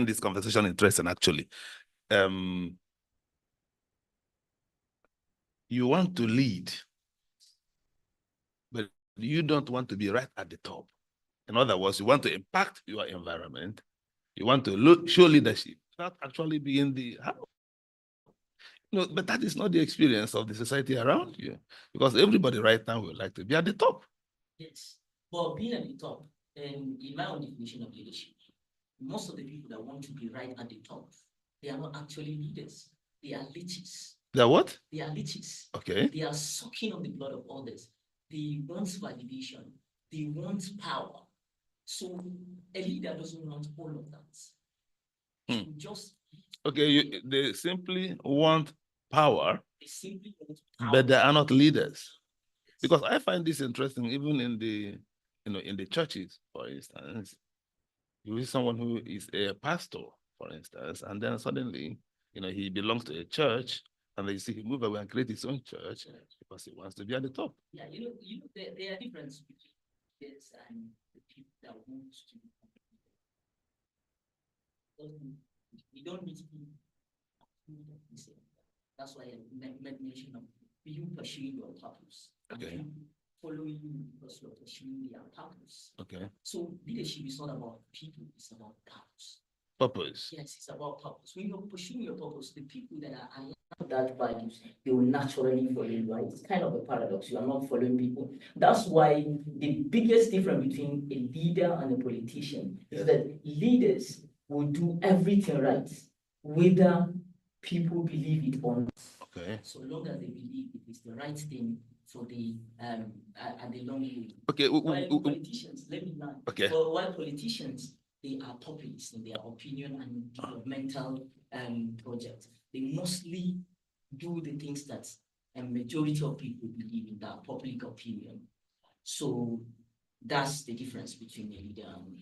this conversation interesting, actually. You want to lead, but you don't want to be right at the top. In other words, you want to impact your environment. You want to show leadership, not actually be in the how. No, but that is not the experience of the society around you, because everybody right now would like to be at the top. Yes, but being at the top, and in my own definition of leadership, most of the people that want to be right at the top, they are not actually leaders. They are leeches. They are what? They are leeches. Okay. They are sucking on the blood of others. They want validation. They want power. So a leader doesn't want all of that. Just okay, they simply want power, they simply want power, but they are not leaders. Because I find this interesting, even in the, in the churches, for instance. You see someone who is a pastor, for instance, and then suddenly, he belongs to a church, and they see him move away and create his own church because he wants to be at the top. Yeah, there are differences between this and the people that want to. We don't need to be. That's why I made mention of you pursuing your purpose. Okay. Following you because you're pursuing their purpose. Okay. So leadership is not about people, it's about purpose. Purpose. Yes, it's about purpose. When you're pursuing your purpose, the people that are aligned with that values, they will naturally follow you, right? It's kind of a paradox. You are not following people. That's why the biggest difference between a leader and a politician is that leaders will do everything right, whether people believe it or not. Okay. So long as they believe it is the right thing for the at the long run. Okay. While politicians, let me know. Okay. But while politicians, they are populists in their opinion and developmental projects. They mostly do the things that a majority of people believe in, that public opinion. So that's the difference between a leader and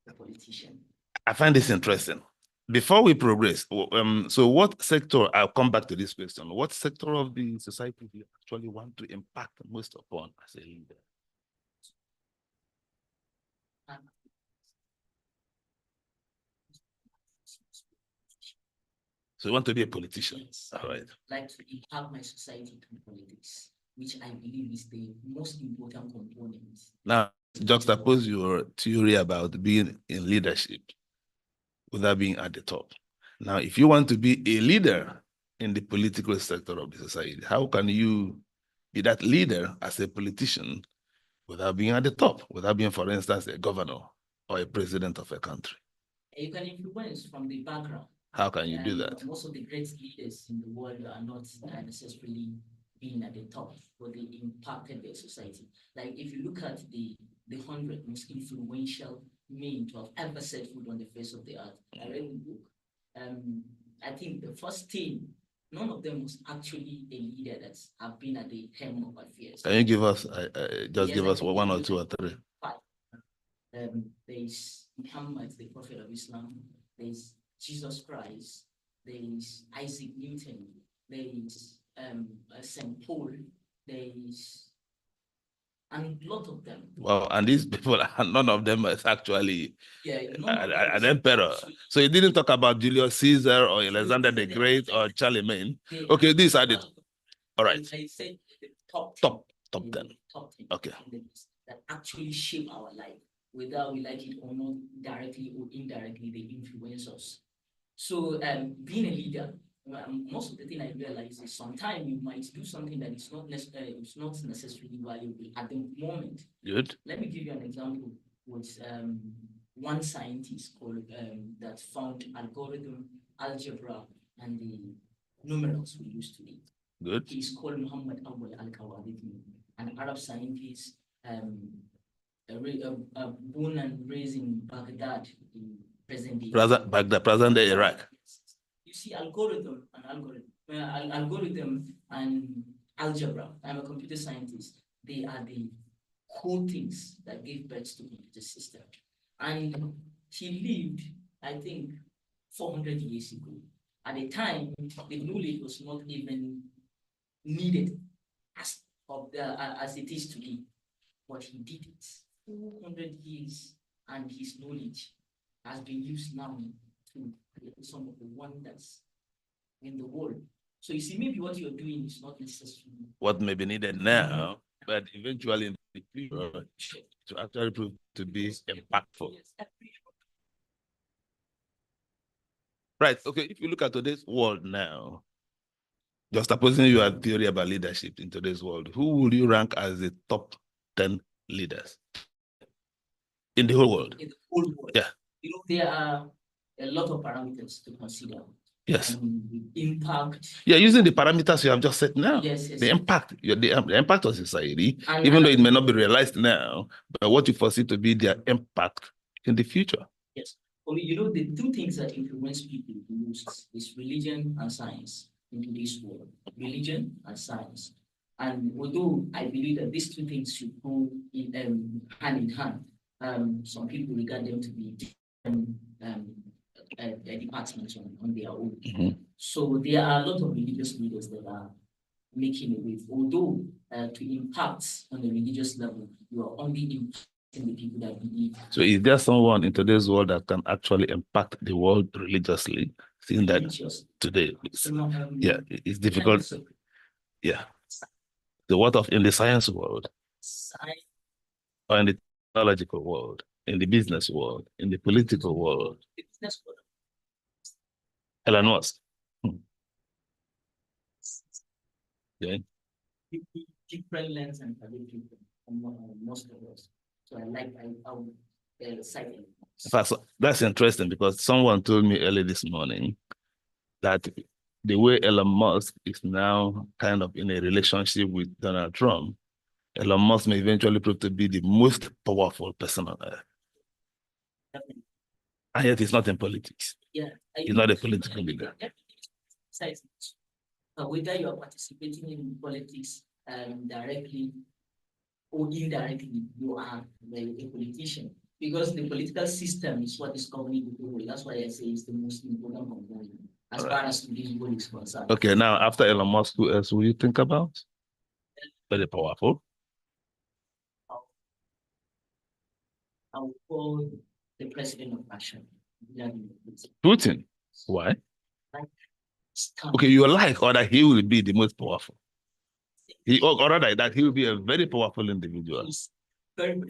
a politician. I find this interesting. Before we progress, so what sector, I'll come back to this question, what sector of the society do you actually want to impact most upon as a leader? So you want to be a politician? Yes. All right. Like to impact my society through politics, which I believe is the most important component. Now, juxtapose your theory about being in leadership without being at the top. Now, if you want to be a leader in the political sector of the society, how can you be that leader as a politician without being at the top, without being, for instance, a governor or a president of a country? You can influence from the background. How can you do that? Most of the great leaders in the world are not necessarily being at the top, but they impacted their society. Like if you look at the 100 most influential men to have ever set foot on the face of the earth, I read the book. I think the first 10, none of them was actually a leader that's have been at the helm of affairs. Can you give us, give us one or two or three? There's Muhammad, the Prophet of Islam. There's Jesus Christ. There's Isaac Newton. There's St. Paul. There's and a lot of them. Well, and these people, none of them is actually an them emperor. So you didn't talk about Julius Caesar or Alexander the Great or Charlemagne. Okay, these are the, all right. I said the top 10. Top 10. Okay. That actually shape our life, whether we like it or not, directly or indirectly, they influence us. So being a leader, most of the thing I realize is sometimes you might do something that is not necessarily valuable at the moment. Good. Let me give you an example with one scientist called that found algorithm, algebra, and the numerals we use today. Good. He's called Muhammad Awal al-Kawarithmi, an Arab scientist born and raised in Baghdad in present day. Baghdad, present day Iraq. You see, algorithm and algebra. I'm a computer scientist. They are the core things that gave birth to the computer system. And he lived, I think, 400 years ago. At the time, the knowledge was not even needed as it is today. But he did it. 200 years and his knowledge has been used now to create some of the wonders in the world. So you see, maybe what you're doing is not necessarily what may be needed now, but eventually in the future to actually prove to be impactful. Right. Okay. If you look at today's world now, just supposing you have theory about leadership in today's world, who would you rank as the top 10 leaders in the whole world? In the whole world. Yeah. You know, there are a lot of parameters to consider. Yes. Impact. Yeah, using the parameters you have just said now. Yes, yes. The impact, the impact of society, And, even though it may not be realized now, but what you foresee to be their impact in the future. Yes. For me, you know, the two things that influence people the most is religion and science in today's world. Religion and science. And although I believe that these two things should go in, hand in hand, some people regard them to be different departments on their own. So there are a lot of religious leaders that are making a wave. Although to impact on the religious level, you are only impacting the people that believe. So is there someone in today's world that can actually impact the world religiously? Seeing that today, yeah, it's difficult. Yeah. The what of in the science world, or in the technological world, in the business world, in the political world? The business world. Elon Musk. Yeah. Different lens and people from most of us. So I would cite it. That's interesting because someone told me early this morning that the way Elon Musk is now kind of in a relationship with Donald Trump, Elon Musk may eventually prove to be the most powerful person on earth. Definitely. And yet he's not in politics. Yeah. He's not a political leader. Whether you are participating in politics directly or indirectly, you are a politician. Because the political system is what is governing the people. That's why I say it's the most important component as far as the world is concerned. Okay, now after Elon Musk, who else will you think about? Very powerful. I would call the president of Russia. Putin. Why? Okay, you like or that he will be the most powerful. Or rather that he will be a very powerful individual. Very.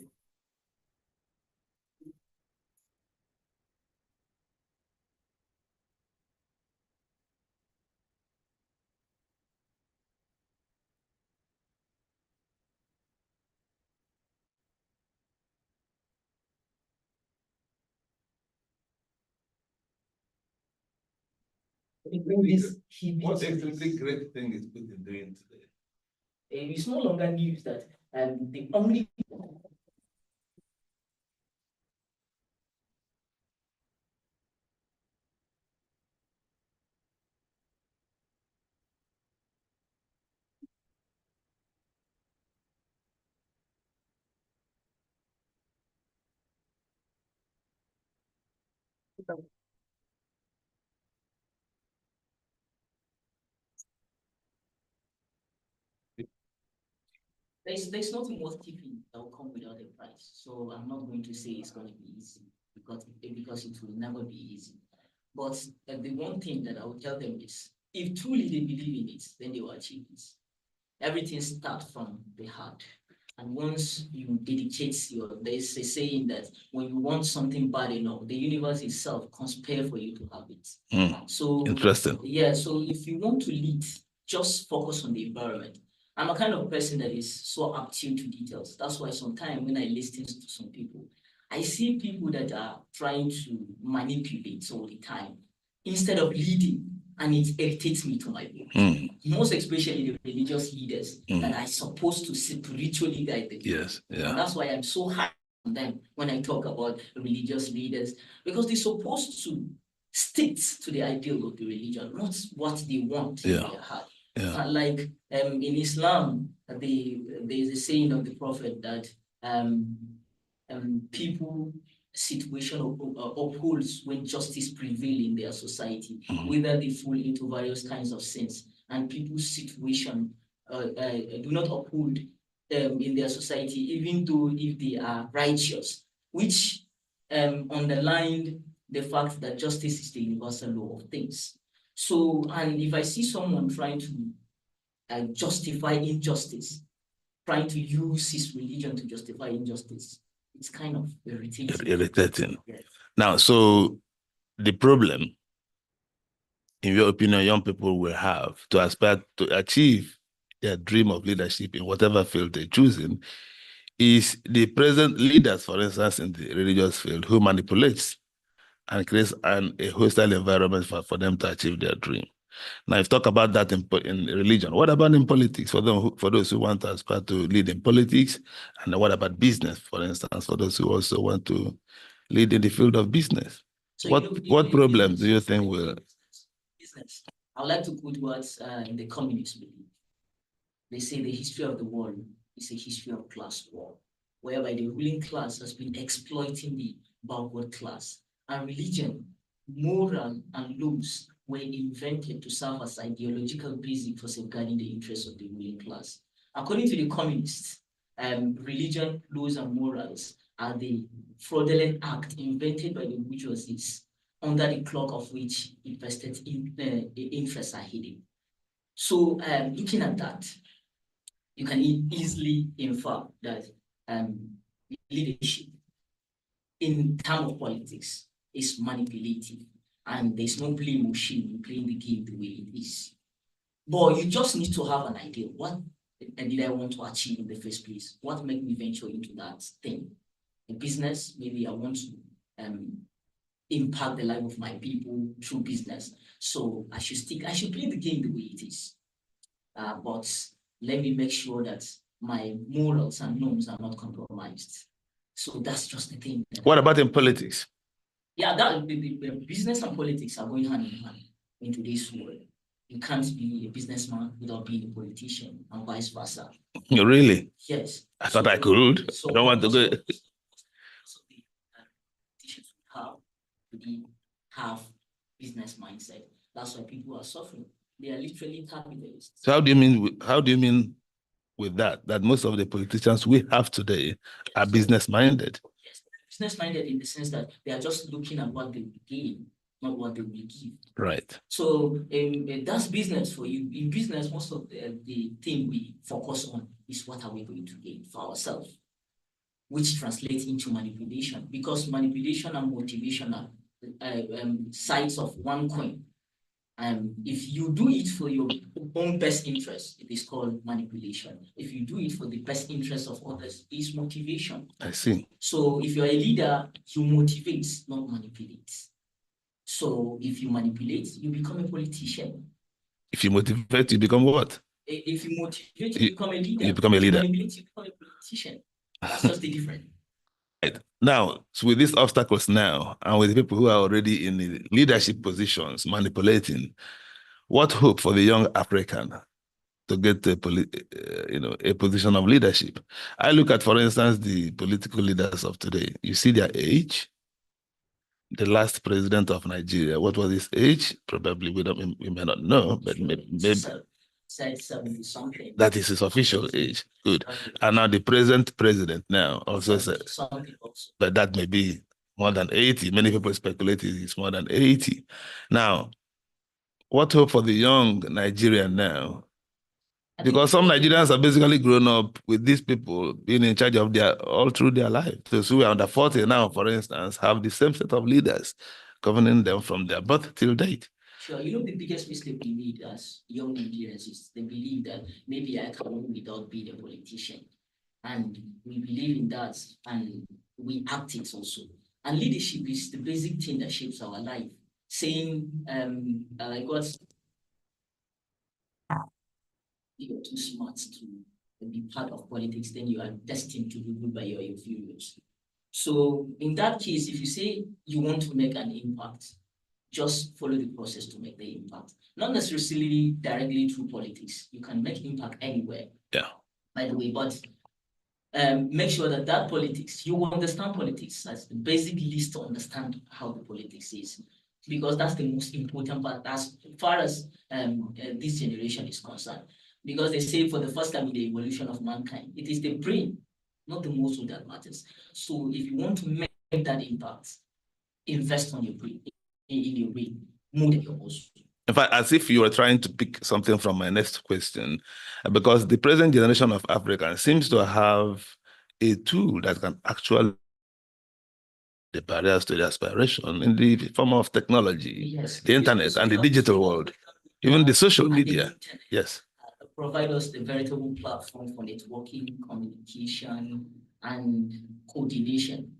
What extremely great thing is Putin doing today? It's no longer news that the only there's nothing worth keeping that will come without a price. So I'm not going to say it's going to be easy because it will never be easy. But the one thing that I will tell them is, if truly they believe in it, then they will achieve it. Everything starts from the heart. And once you dedicate there's a saying that when you want something bad enough, the universe itself conspires for you to have it. So interesting. Yeah, so if you want to lead, just focus on the environment. I'm a kind of person that is so attuned to details. That's why sometimes when I listen to some people, I see people that are trying to manipulate all the time instead of leading, and it irritates me to my bones. Most especially the religious leaders that are supposed to spiritually guide the people. Yes, yeah. And that's why I'm so hard on them when I talk about religious leaders, because they're supposed to stick to the ideal of the religion, not what they want in their heart. Yeah. Like in Islam, there's a saying of the Prophet that people situation upholds when justice prevails in their society, whether they fall into various kinds of sins, and people's situation do not uphold in their society, even though if they are righteous, which underlined the fact that justice is the universal law of things. So, and if I see someone trying to justify injustice, trying to use his religion to justify injustice, it's kind of irritating. Yes. Now, so the problem, in your opinion, young people will have to aspire to achieve their dream of leadership in whatever field they're choosing is the present leaders, for instance, in the religious field, who manipulates and creates a hostile environment for them to achieve their dream. Now, if talk about that in religion, what about in politics for those who want to aspire to lead in politics? And what about business, for instance, for those who also want to lead in the field of business? So what problems do you think will... Business. I would like to put what in the communists believe. They say the history of the world is a history of class war, whereby the ruling class has been exploiting the backward class. And religion, moral, and laws were invented to serve as ideological basic for safeguarding the interests of the ruling class. According to the communists, religion, laws, and morals are the fraudulent act invented by the bourgeoisies under the cloak of which invested interests are hidden. So looking at that, you can easily infer that leadership in terms of politics is manipulative, and there's no blame machine in playing the game the way it is. But you just need to have an idea. What did I want to achieve in the first place? What made me venture into that thing? A business, maybe I want to impact the life of my people through business. So I should play the game the way it is. But let me make sure that my morals and norms are not compromised. So that's just the thing. What about in politics? Yeah, that the business and politics are going hand in hand in today's world. You can't be a businessman without being a politician, and vice versa. Really? Yes. I thought I could. I don't want to go. So the politicians have business mindset. That's why people are suffering. They are literally capitalists. So how do you mean with that most of the politicians we have today are business-minded? Yes, business-minded in the sense that they are just looking at what they will gain, not what they will give. Right. So that's business for you. In business, most of the thing we focus on is what are we going to gain for ourselves, which translates into manipulation, because manipulation and motivation are sides of one coin. If you do it for your own best interest, it is called manipulation. If you do it for the best interest of others, it's motivation. I see. So if you're a leader, you motivate, not manipulate. So if you manipulate, you become a politician. If you motivate, you become what? If you motivate, you become a leader. You become a leader. If you manipulate, you become a politician. That's just the difference. Right. Now, so with these obstacles now, and with people who are already in the leadership positions manipulating, what hope for the young African to get a position of leadership? I look at, for instance, the political leaders of today. You see their age. The last president of Nigeria, what was his age? Probably we may not know, but maybe said 70 something. That is his official age. Good. And now the present president now also said, but that may be more than 80. Many people speculate it's more than 80. Now, what hope for the young Nigerian now? Because some Nigerians are basically grown up with these people being in charge of all through their life. Those who are under 40 now, for instance, have the same set of leaders governing them from their birth till date. Sure, the biggest mistake we made as young Nigerians is they believe that maybe I can win without being a politician. And we believe in that, and we act it also. And leadership is the basic thing that shapes our life. Saying, like what? You're too smart to be part of politics, then you are destined to be ruled by your inferiors. So in that case, if you say you want to make an impact, just follow the process to make the impact. Not necessarily directly through politics. You can make impact anywhere. Yeah. By the way, but make sure that politics, you understand politics as the basic list to understand how the politics is. Because that's the most important part as far as this generation is concerned. Because they say for the first time in the evolution of mankind, it is the brain, not the muscle that matters. So if you want to make that impact, invest on your brain, in your brain, more than your muscle. In fact, as if you were trying to pick something from my next question, because the present generation of Africans seems to have a tool that can actually the barriers to the aspiration in the form of technology, Yes, the internet, and the digital world, even the social media. Yes. Provide us the veritable platform for networking, communication, and coordination.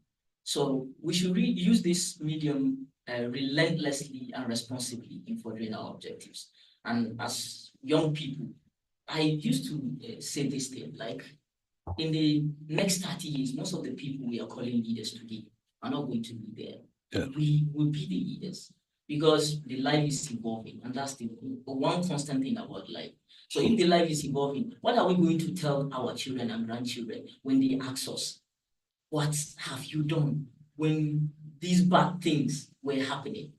So we should use this medium relentlessly and responsibly in furthering our objectives. And as young people, I used to say this thing, like in the next 30 years, most of the people we are calling leaders today are not going to be there. Yeah. We will be the leaders because the life is evolving, and that's the one constant thing about life. So if the life is evolving, what are we going to tell our children and grandchildren when they ask us, what have you done when these bad things were happening?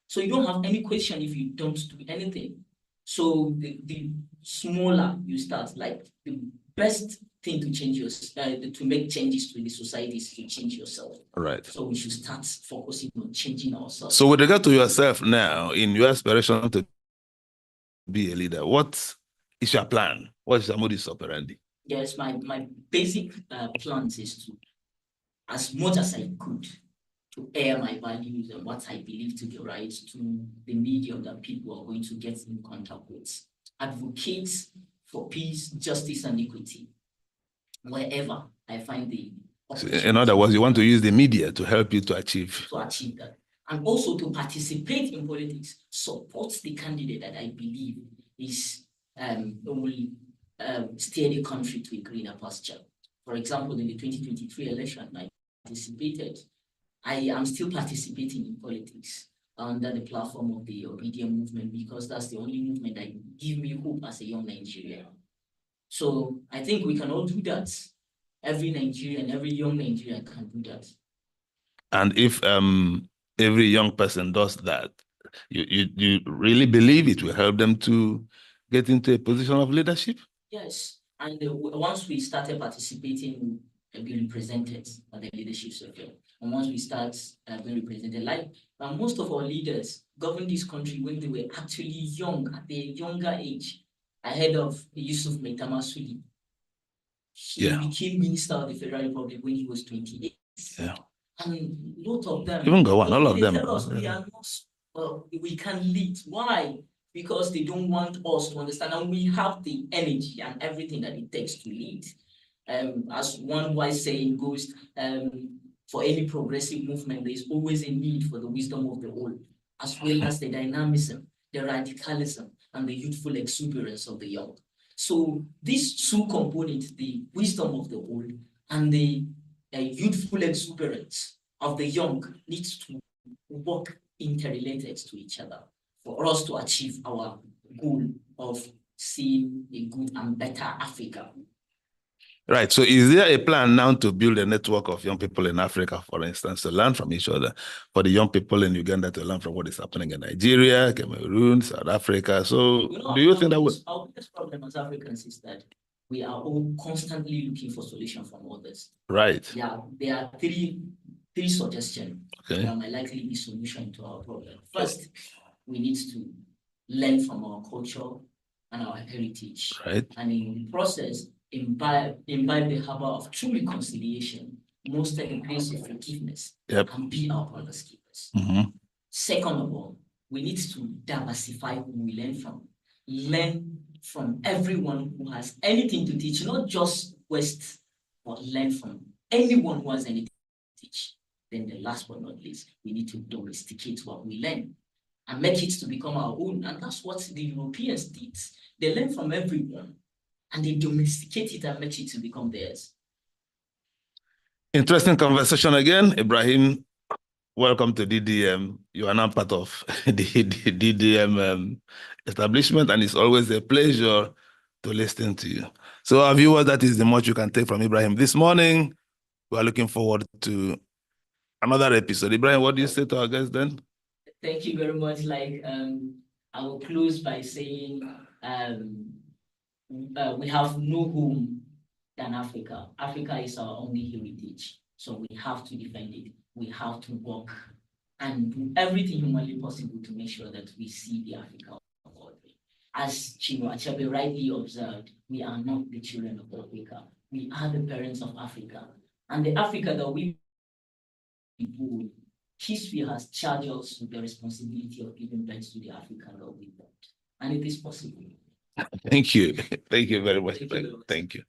So you don't have any question if you don't do anything. So the smaller you start, like the best thing to change to make changes to the society is to change yourself. Right. So we should start focusing on changing ourselves. So with regard to yourself now, in your aspiration to be a leader, what is your plan? What is your modus operandi? Yes, my basic plans is to, as much as I could, to air my values and what I believe to be right to the medium that people are going to get in contact with. Advocate for peace, justice, and equity wherever I find the opportunity. In other words, you want to use the media to help you to achieve that. And also to participate in politics, support the candidate that I believe is will steer the country to a greener pasture. For example, in the 2023 election, I participated. I am still participating in politics under the platform of the Obedient movement because that's the only movement that gives me hope as a young Nigerian. So I think we can all do that. Every Nigerian, every young Nigerian can do that. And if every young person does that, you really believe it will help them to get into a position of leadership? Yes. And once we started participating, being represented by the leadership circle, and once we start being represented, like most of our leaders governed this country when they were actually young, at their younger age. I heard of Yusuf Maitama Sudi. He became minister of the Federal Republic when he was 28. Yeah. And a lot of them, even go on, all of them. Tell us we are not, we can lead. Why? Because they don't want us to understand, and we have the energy and everything that it takes to lead. As one wise saying goes, for any progressive movement, there is always a need for the wisdom of the old, as well as the dynamism, the radicalism, and the youthful exuberance of the young. So these two components, the wisdom of the old and the youthful exuberance of the young, needs to work interrelated to each other for us to achieve our goal of seeing a good and better Africa. Right. So is there a plan now to build a network of young people in Africa, for instance, to learn from each other? For the young people in Uganda to learn from what is happening in Nigeria, Cameroon, South Africa. So do you think that would... Our biggest problem as Africans is that we are all constantly looking for solutions from others. Right. Yeah, there are three suggestions that might likely be solution to our problem. First, we need to learn from our culture and our heritage. Right. And in the process, imbibe the harbor of true reconciliation, most the grace of forgiveness, and be our brother's keepers. Second of all, we need to diversify who we learn from. Learn from everyone who has anything to teach, not just West, but learn from anyone who has anything to teach. Then the last but not least, we need to domesticate what we learn and make it to become our own. And that's what the Europeans did. They learn from everyone and they domesticate it and make it to become theirs. Interesting conversation again. Ibrahim, welcome to DDM. You are now part of the DDM establishment, and it's always a pleasure to listen to you. So our viewers, that is the much you can take from Ibrahim this morning. We are looking forward to another episode. Ibrahim, what do you say to our guests then? Thank you very much. I will close by saying we have no home than Africa. Africa is our only heritage, so we have to defend it. we have to work and do everything humanly possible to make sure that we see the Africa of all. As Chinua Achebe rightly observed, we are not the children of Africa. We are the parents of Africa. And the Africa that we build, history has charged us with the responsibility of giving birth to the African that we want. And it is possible. Thank you. Thank you very much. Thank you. Thank you.